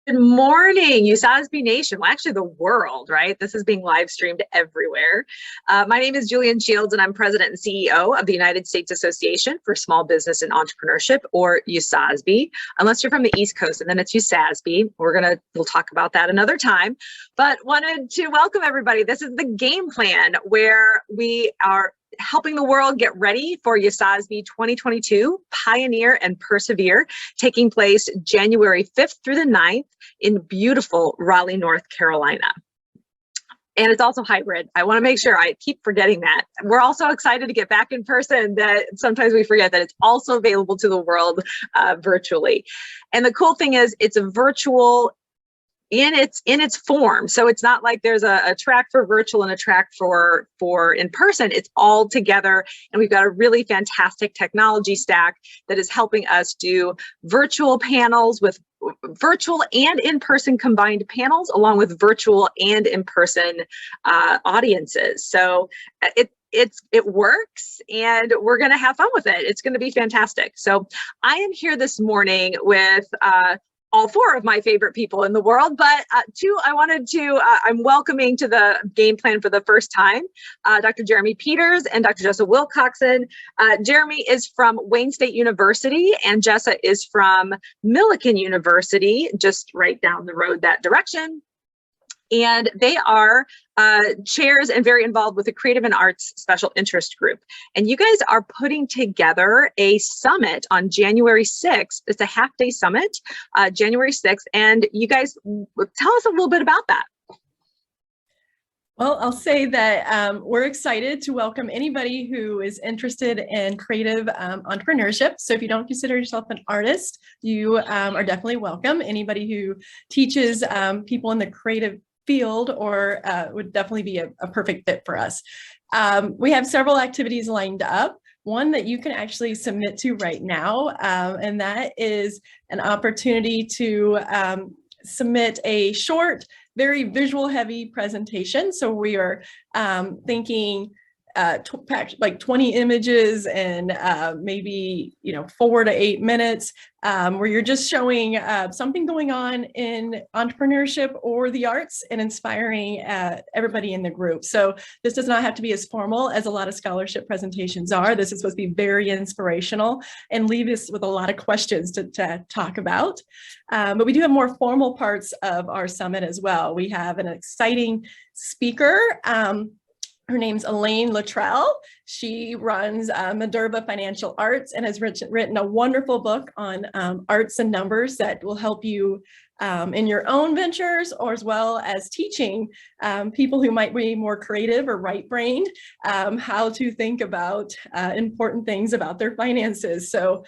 Good morning, USASB Nation. Well, actually, the world, right? This is being live streamed everywhere. My name is Julienne Shields, and I'm President and CEO of the United States Association for Small Business and Entrepreneurship, or USASB. Unless you're from the East Coast, and then it's USASB. We'll talk about that another time. But wanted to welcome everybody. This is the game plan where we are helping the world get ready for USASB 2022, Pioneer and Persevere, taking place January 5th through the 9th in beautiful Raleigh, North Carolina. And it's also hybrid. I want to make sure, I keep forgetting that. We're also excited to get back in person, that sometimes we forget that it's also available to the world virtually. And the cool thing is it's a virtual in its form. So it's not like there's a track for virtual and a track for in person. It's all together. And we've got a really fantastic technology stack that is helping us do virtual panels with virtual and in-person combined panels, along with virtual and in-person audiences. So it works, and we're going to have fun with it. It's going to be fantastic. So I am here this morning with all four of my favorite people in the world, but I'm welcoming to the game plan for the first time, Dr. Jeremy Peters and Dr. Jessa Wilcoxen. Jeremy is from Wayne State University, and Jessa is from Millikin University, just right down the road that direction. And they are chairs and very involved with the Creative and Arts Special Interest Group. And you guys are putting together a summit on January 6th. It's a half-day summit, January 6th. And you guys, tell us a little bit about that. Well, I'll say that we're excited to welcome anybody who is interested in creative entrepreneurship. So if you don't consider yourself an artist, you are definitely welcome. Anybody who teaches people in the creative field or would definitely be a perfect fit for us. We have several activities lined up. One that you can actually submit to right now, and that is an opportunity to submit a short, very visual heavy presentation. So we are thinking like 20 images and maybe 4 to 8 minutes, where you're just showing something going on in entrepreneurship or the arts and inspiring everybody in the group. So this does not have to be as formal as a lot of scholarship presentations are. This is supposed to be very inspirational and leave us with a lot of questions to talk about. But we do have more formal parts of our summit as well. We have an exciting speaker. Her name's Elaine Latrell. She runs Minerva Financial Arts and has written a wonderful book on arts and numbers that will help you in your own ventures, or as well as teaching people who might be more creative or right-brained how to think about important things about their finances. So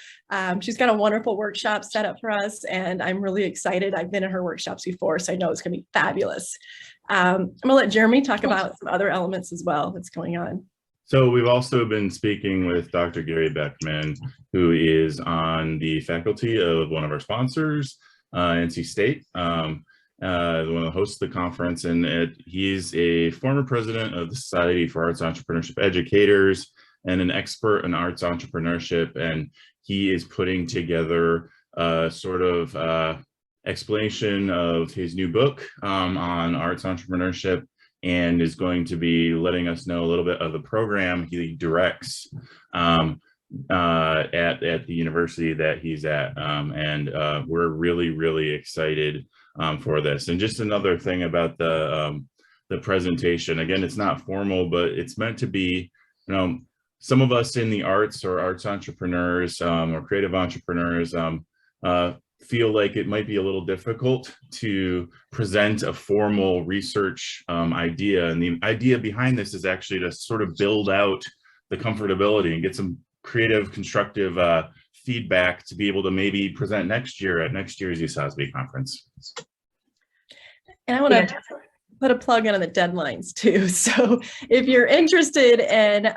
she's got a wonderful workshop set up for us, and I'm really excited. I've been in her workshops before, so I know it's going to be fabulous. I'm gonna let Jeremy talk about some other elements as well that's going on. So we've also been speaking with Dr. Gary Beckman, who is on the faculty of one of our sponsors, NC State, one of the hosts of the conference, and he's a former president of the Society for Arts Entrepreneurship Educators and an expert in arts entrepreneurship, and he is putting together sort of explanation of his new book on arts entrepreneurship, and is going to be letting us know a little bit of the program he directs at the university that he's at. And we're really excited for this. And just another thing about the presentation, again, it's not formal, but it's meant to be, some of us in the arts or arts entrepreneurs or creative entrepreneurs feel like it might be a little difficult to present a formal research idea. And the idea behind this is actually to sort of build out the comfortability and get some creative, constructive feedback to be able to maybe present next year at next year's USASB conference. And I want to put a plug in on the deadlines too. So if you're interested in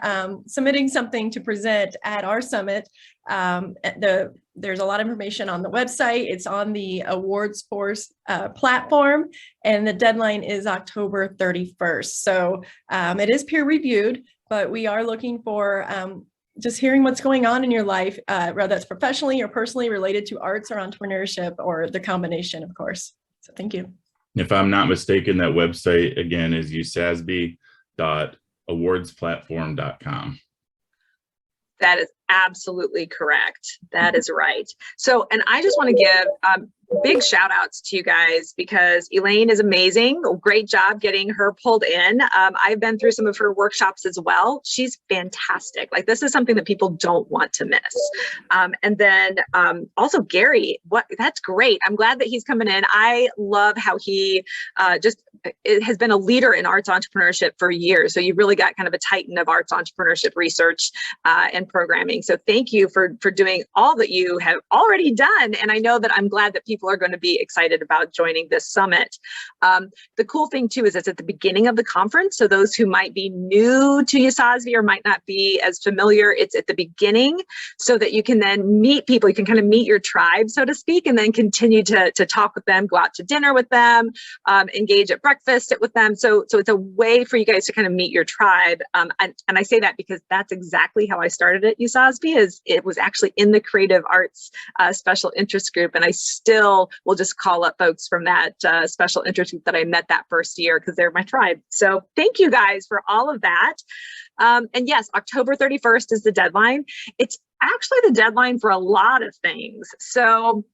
submitting something to present at our summit, there's a lot of information on the website. It's on the Awards Force platform, and the deadline is October 31st. So it is peer reviewed, but we are looking for just hearing what's going on in your life, whether that's professionally or personally related to arts or entrepreneurship, or the combination, of course. So thank you. If I'm not mistaken, that website again is usasb.awardsplatform.com. That is absolutely correct. That is right. So, and I just want to give big shout outs to you guys because Elaine is amazing. Great job getting her pulled in. I've been through some of her workshops as well. She's fantastic. Like, this is something that people don't want to miss. And then also Gary, that's great. I'm glad that he's coming in. I love how he it has been a leader in arts entrepreneurship for years. So you really got kind of a titan of arts entrepreneurship research and programming. So thank you for doing all that you have already done. And I know that I'm glad that people are going to be excited about joining this summit. The cool thing too is it's at the beginning of the conference. So those who might be new to USASB or might not be as familiar, it's at the beginning so that you can then meet people. You can kind of meet your tribe, so to speak, and then continue to talk with them, go out to dinner with them, engage at breakfast, sit with them. So it's a way for you guys to kind of meet your tribe. And I say that because that's exactly how I started at USASB. Is it was actually in the Creative Arts Special Interest Group, and I still will just call up folks from that special interest group that I met that first year because they're my tribe. So thank you guys for all of that. And yes, October 31st is the deadline. It's actually the deadline for a lot of things. So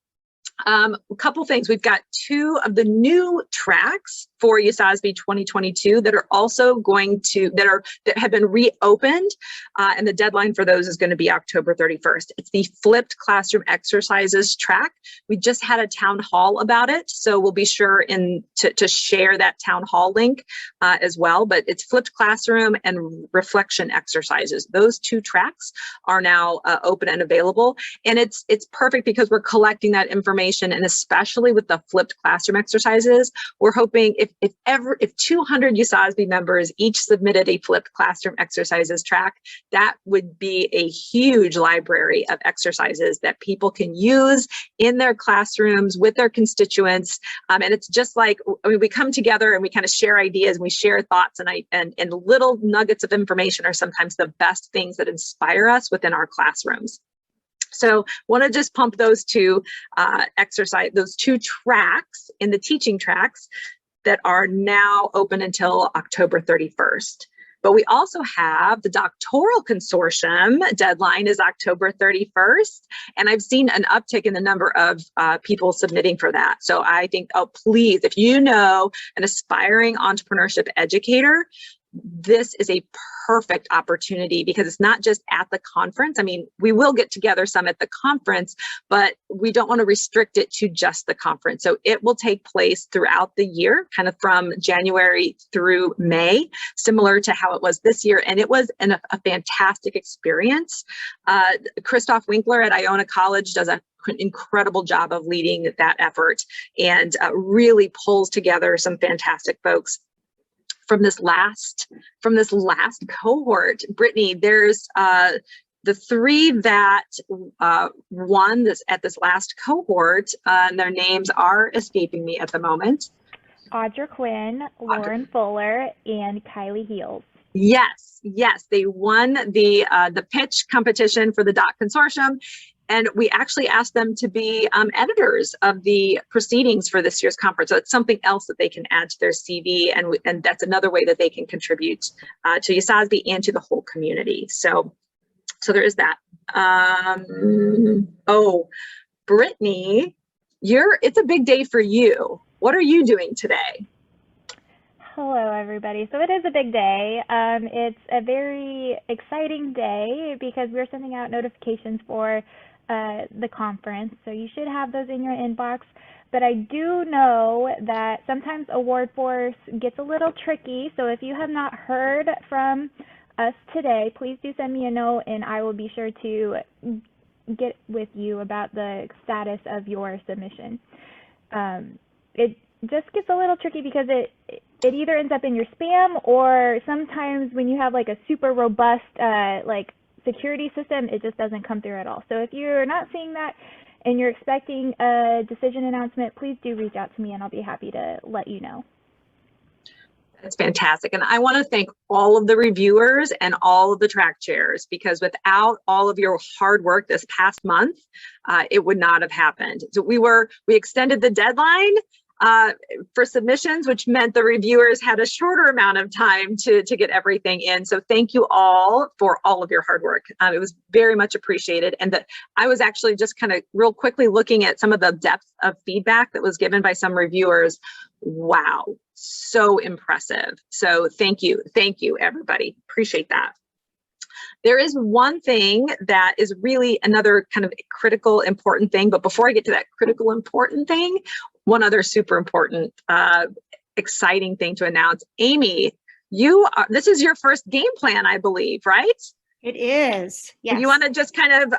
a couple things. We've got 2 of the new tracks for USASB 2022 that are also going to, that have been reopened. And the deadline for those is going to be October 31st. It's the flipped classroom exercises track. We just had a town hall about it. So we'll be sure to share that town hall link as well. But it's flipped classroom and reflection exercises. Those 2 tracks are now open and available. And it's perfect because we're collecting that information. And especially with the flipped classroom exercises, we're hoping if 200 USASB members each submitted a flipped classroom exercises track, that would be a huge library of exercises that people can use in their classrooms with their constituents. And it's just like, I mean, we come together and we kind of share ideas and we share thoughts, and little nuggets of information are sometimes the best things that inspire us within our classrooms. So want to just pump those 2 those 2 tracks in the teaching tracks that are now open until October 31st. But we also have the doctoral consortium deadline is October 31st. And I've seen an uptick in the number of people submitting for that. So I think, oh, please, if you know an aspiring entrepreneurship educator, this is a perfect opportunity because it's not just at the conference. I mean, we will get together some at the conference, but we don't want to restrict it to just the conference. So it will take place throughout the year, kind of from January through May, similar to how it was this year. And it was a fantastic experience. Christoph Winkler at Iona College does an incredible job of leading that effort and really pulls together some fantastic folks. From this last cohort, Brittany, there's the 3 that won this at this last cohort, and their names are escaping me at the moment. Audra Quinn, Lauren Fuller, and Kylie Heels. Yes, they won the pitch competition for the DOC Consortium. And we actually asked them to be editors of the proceedings for this year's conference. So it's something else that they can add to their CV. And that's another way that they can contribute to USASB and to the whole community. So there is that. Oh, Brittany, it's a big day for you. What are you doing today? Hello, everybody. So it is a big day. It's a very exciting day because we're sending out notifications for the conference. So you should have those in your inbox. But I do know that sometimes Award Force gets a little tricky. So if you have not heard from us today, please do send me a note and I will be sure to get with you about the status of your submission. It just gets a little tricky because it either ends up in your spam, or sometimes when you have like a super robust like security system, it just doesn't come through at all. So if you're not seeing that and you're expecting a decision announcement, please do reach out to me and I'll be happy to let you know. That's fantastic. And I want to thank all of the reviewers and all of the track chairs, because without all of your hard work this past month, it would not have happened. So we extended the deadline for submissions, which meant the reviewers had a shorter amount of time to get everything in. So thank you all for all of your hard work. It was very much appreciated. And that I was actually just kind of real quickly looking at some of the depth of feedback that was given by some reviewers. Wow, so impressive. So thank you, everybody. Appreciate that. There is one thing that is really another kind of critical, important thing. But before I get to that critical, important thing, one other super important, exciting thing to announce. Amy, this is your first game plan, I believe, right? It is, yes. You want to just kind of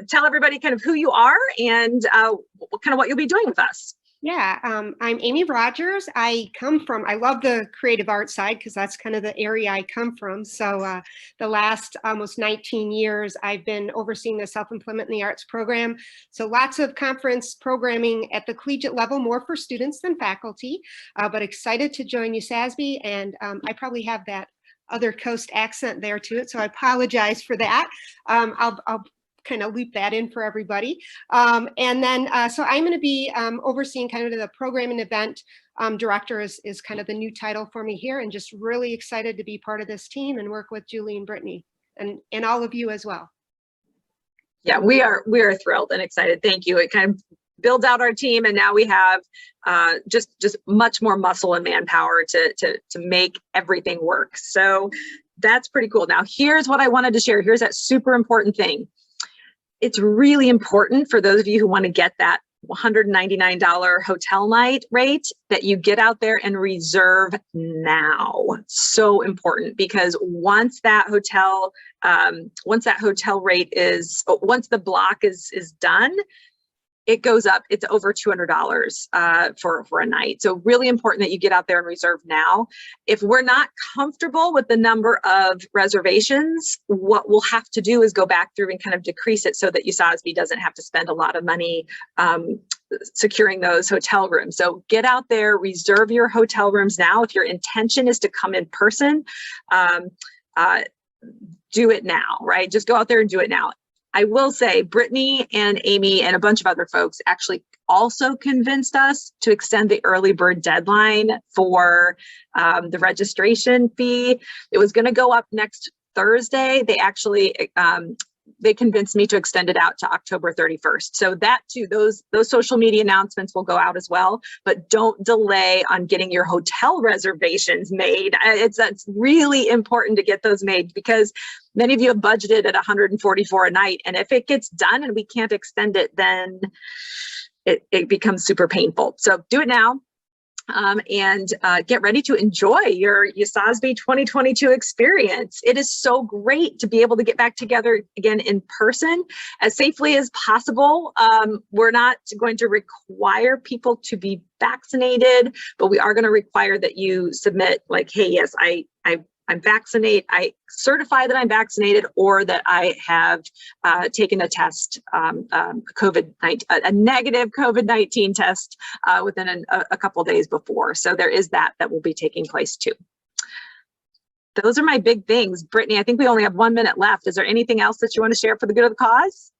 tell everybody kind of who you are and kind of what you'll be doing with us. Yeah, I'm Amy Rogers. I love the creative arts side because that's kind of the area I come from. So the last almost 19 years, I've been overseeing the self-employment in the arts program. So lots of conference programming at the collegiate level, more for students than faculty, but excited to join USASB. And I probably have that other coast accent there to it, so I apologize for that. I'll kind of loop that in for everybody. And then, so I'm going to be overseeing kind of the program and event director is kind of the new title for me here, and just really excited to be part of this team and work with Julie and Brittany and all of you as well. Yeah, we are thrilled and excited. Thank you. It kind of builds out our team, and now we have just much more muscle and manpower to make everything work. So that's pretty cool. Now, here's what I wanted to share. Here's that super important thing. It's really important for those of you who want to get that $199 hotel night rate that you get out there and reserve now. So important, because once the block is done, it goes up. It's over $200 for a night. So really important that you get out there and reserve now. If we're not comfortable with the number of reservations, what we'll have to do is go back through and kind of decrease it so that USASB doesn't have to spend a lot of money securing those hotel rooms. So get out there, reserve your hotel rooms now. If your intention is to come in person, do it now, right? Just go out there and do it now. I will say Brittany and Amy and a bunch of other folks actually also convinced us to extend the early bird deadline for the registration fee. It was going to go up next Thursday. They actually they convinced me to extend it out to October 31st. So that too, those social media announcements will go out as well, but don't delay on getting your hotel reservations made. It's really important to get those made, because many of you have budgeted at $144 a night. And if it gets done and we can't extend it, then it becomes super painful. So do it now. And get ready to enjoy your USASB 2022 experience. It is so great to be able to get back together again in person as safely as possible. We're not going to require people to be vaccinated, but we are going to require that you submit like, hey, yes, I'm vaccinated, I certify that I'm vaccinated, or that I have taken a test, a negative COVID-19 test within a couple days before. So there is that will be taking place too. Those are my big things. Brittany, I think we only have 1 minute left. Is there anything else that you want to share for the good of the cause?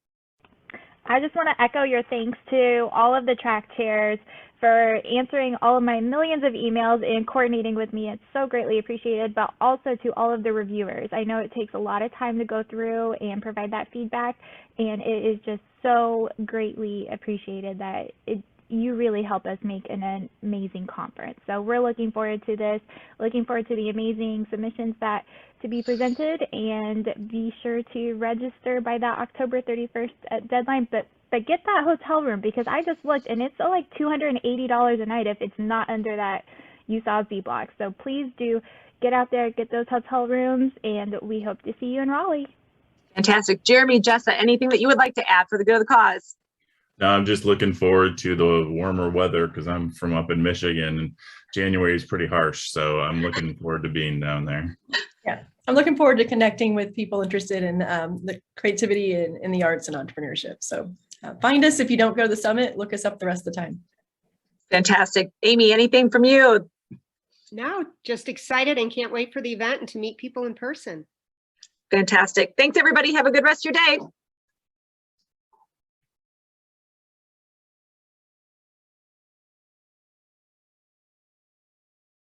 I just want to echo your thanks to all of the track chairs for answering all of my millions of emails and coordinating with me. It's so greatly appreciated, but also to all of the reviewers. I know it takes a lot of time to go through and provide that feedback, and it is just so greatly appreciated that you really help us make an amazing conference. So we're looking forward to this, looking forward to the amazing submissions to be presented, and be sure to register by that October 31st deadline. But get that hotel room, because I just looked and it's like $280 a night if it's not under that USASB block. So please do get out there, get those hotel rooms, and we hope to see you in Raleigh. Fantastic. Jeremy, Jessa, anything that you would like to add for the good of the cause? No, I'm just looking forward to the warmer weather, because I'm from up in Michigan and January is pretty harsh. So I'm looking forward to being down there. Yeah, I'm looking forward to connecting with people interested in the creativity and in the arts and entrepreneurship. So find us if you don't go to the summit, look us up the rest of the time. Fantastic. Amy, anything from you? No, just excited and can't wait for the event and to meet people in person. Fantastic. Thanks, everybody. Have a good rest of your day.